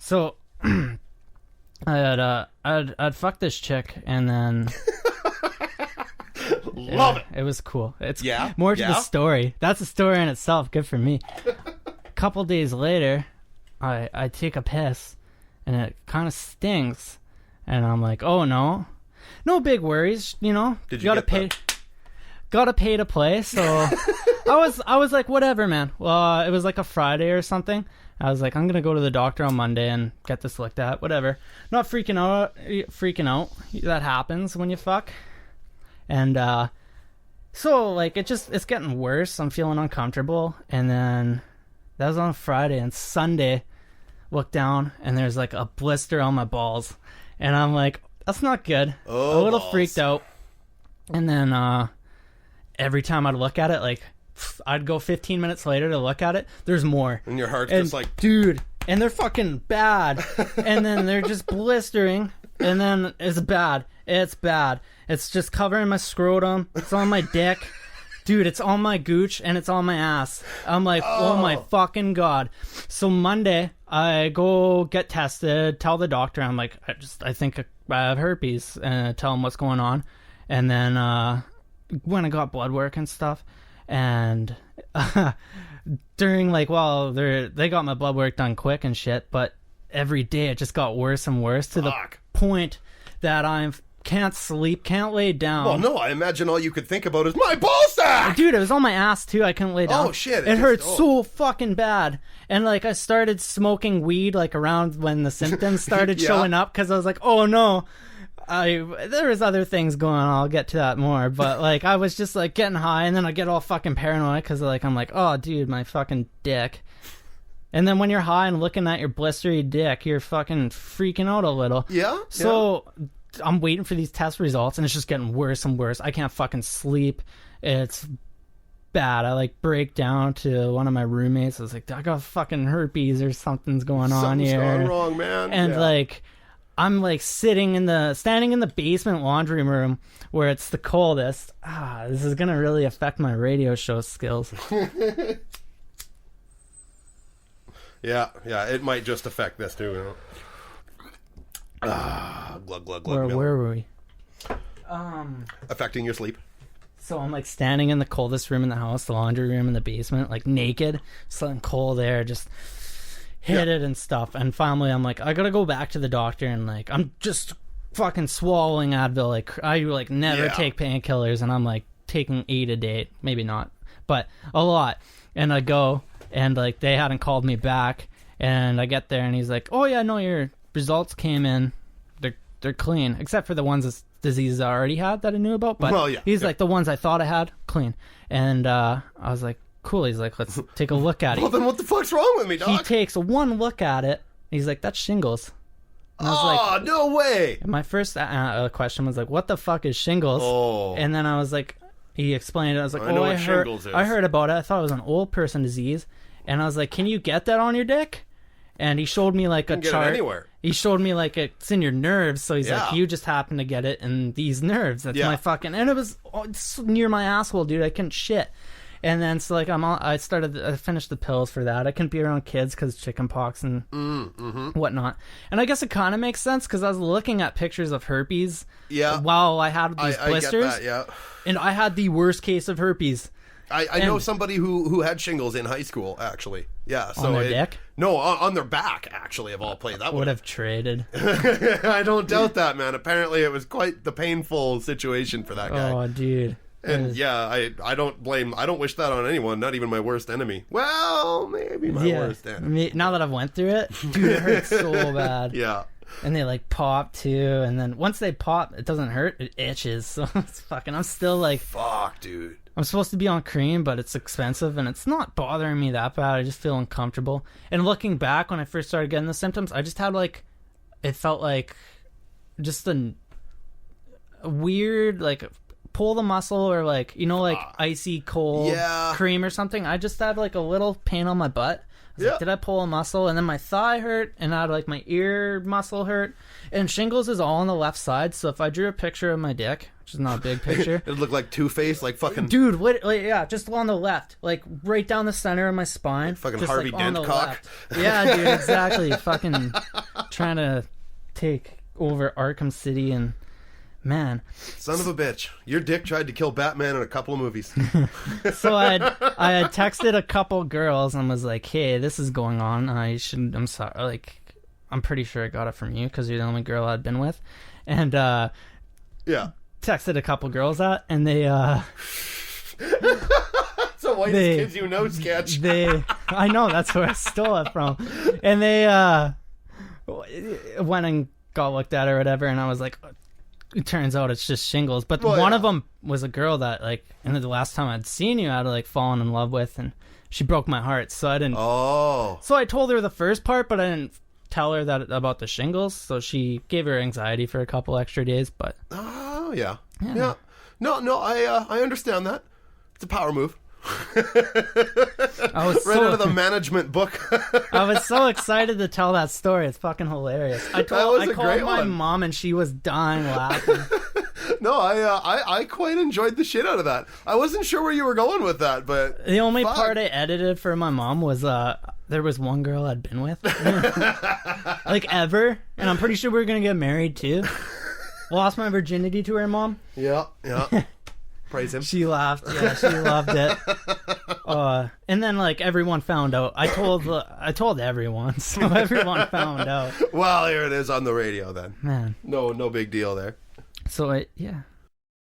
So I'd fuck this chick, and then Love it. It was cool. It's Yeah? more to Yeah? the story. That's a story in itself. Good for me. A couple days later, I take a piss, and it kind of stings, and I'm like, oh no big worries, you know. Did you Gotta pay to play, so I was like, whatever, man. Well, it was like a Friday or something. I was like, I'm gonna go to the doctor on Monday and get this looked at. Whatever. Not freaking out. That happens when you fuck. And so like it's getting worse. I'm feeling uncomfortable. And then that was on Friday, and Sunday, look down and there's like a blister on my balls, and I'm like, that's not good. Oh, a little balls. freaked out. And then every time I'd look at it, like I'd go 15 minutes later to look at it, there's more. And your heart's And, just like... dude, and they're fucking bad. And then they're just blistering, and then it's bad. It's bad. It's just covering my scrotum. It's on my dick. Dude, it's on my gooch, and it's on my ass. I'm like, oh my fucking God. So Monday, I go get tested, tell the doctor, I'm like, I think I have herpes, and tell him what's going on. And then when I got blood work and stuff, and during like, well, they got my blood work done quick and shit, but every day it just got worse and worse to the point that I can't sleep, can't lay down. Well, no, I imagine all you could think about is my ballsack! Dude, it was on my ass too. I couldn't lay down. Oh, shit. It hurt so fucking bad. And like I started smoking weed like around when the symptoms started Yeah. showing up, because I was like, oh no. There was other things going on. I'll get to that more. But like I was just like getting high, and then I get all fucking paranoid because like I'm like, oh dude, my fucking dick. And then when you're high and looking at your blistery dick, you're fucking freaking out a little. Yeah? So I'm waiting for these test results, and it's just getting worse and worse. I can't fucking sleep. It's bad. I like break down to one of my roommates. I was like, I got fucking herpes or something's going on Something's here. gone wrong, man. And like I'm like standing in the basement laundry room where it's the coldest. This is gonna really affect my radio show skills. Yeah, it might just affect this too, you know. Glug, glug, glug. Where were we? Affecting your sleep. So I'm like standing in the coldest room in the house, the laundry room in the basement, like naked, something cold air, just hit it and stuff. And finally I'm like, I gotta go back to the doctor, and like I'm just fucking swallowing Advil. Like I like never take painkillers, and I'm like taking 8 a day, maybe not, but a lot. And I go, and like they hadn't called me back, and I get there and he's like, oh yeah, no, your results came in, they're clean, except for the ones this diseases I already had that I knew about. But he's like, the ones I thought I had, clean. And I was like, cool. He's like, let's take a look at it. Well, then what the fuck's wrong with me, dog? He takes one look at it. He's like, that's shingles. And I was like, no way. and my first question was like, what the fuck is shingles? Oh. And then I was like, he explained it. I was like, I know what shingles is. I heard about it. I thought it was an old person disease. And I was like, can you get that on your dick? And he showed me like a Get chart. it anywhere. He showed me like it's in your nerves. So he's Yeah. like, you just happen to get it in these nerves. That's my fucking. And it was it's near my asshole, dude. I couldn't shit. And then so like I finished the pills for that. I couldn't be around kids because chicken pox and whatnot. And I guess it kind of makes sense because I was looking at pictures of herpes. Yeah. While I had these blisters. I get that, yeah. And I had the worst case of herpes. I know somebody who had shingles in high school, actually. Yeah. So On their dick? No, on their back, actually, of all places. That Would have traded. I don't doubt that, man. Apparently it was quite the painful situation for that guy. Oh, dude. And I don't wish that on anyone, not even my worst enemy. Well, maybe my worst enemy. Now that I've went through it, dude, it hurts so bad. Yeah. And they like pop too, and then once they pop, it doesn't hurt, it itches. So it's fucking, I'm still like, fuck, dude. I'm supposed to be on cream, but it's expensive, and it's not bothering me that bad. I just feel uncomfortable. And looking back, when I first started getting the symptoms, I just had like, it felt like just a weird, like, pull the muscle, or like, you know, like icy cold cream or something. I just had like a little pain on my butt. I was like, did I pull a muscle? And then my thigh hurt, and I had like my ear muscle hurt. And shingles is all on the left side, so if I drew a picture of my dick, which is not a big picture. It looked like Two-Face, like fucking... Dude, what? Like, yeah, just on the left. Like, right down the center of my spine. Fucking just, Harvey like, on Dent the cock. left. Yeah, dude, exactly. Fucking trying to take over Arkham City and... Man. Son of a bitch. Your dick tried to kill Batman in a couple of movies. So I had texted a couple girls and was like, hey, this is going on. I'm sorry. Like, I'm pretty sure I got it from you because you're the only girl I'd been with. And, yeah. Texted a couple girls that, and they, It's a whitest kids you know sketch. I know, that's where I stole it from. And they, went and got looked at or whatever, and I was like, it turns out it's just shingles. But one of them was a girl that, like, and the last time I'd seen you, I'd, like, fallen in love with, and she broke my heart, so I didn't... Oh. So I told her the first part, but I didn't tell her that about the shingles, so she gave her anxiety for a couple extra days, but... Oh, yeah. Yeah. No, I understand that. It's a power move. I was right out of the management book. I was so excited to tell that story. It's fucking hilarious. I called my mom and she was dying laughing. No, I quite enjoyed the shit out of that. I wasn't sure where you were going with that, but the only part I edited for my mom was there was one girl I'd been with, like ever, and I'm pretty sure we were gonna get married too. Lost my virginity to her mom. Yeah. Praise him. She laughed. Yeah, she loved it. And then like everyone found out. I told everyone, so everyone found out. Well, here it is on the radio then. Man. No big deal there. So yeah.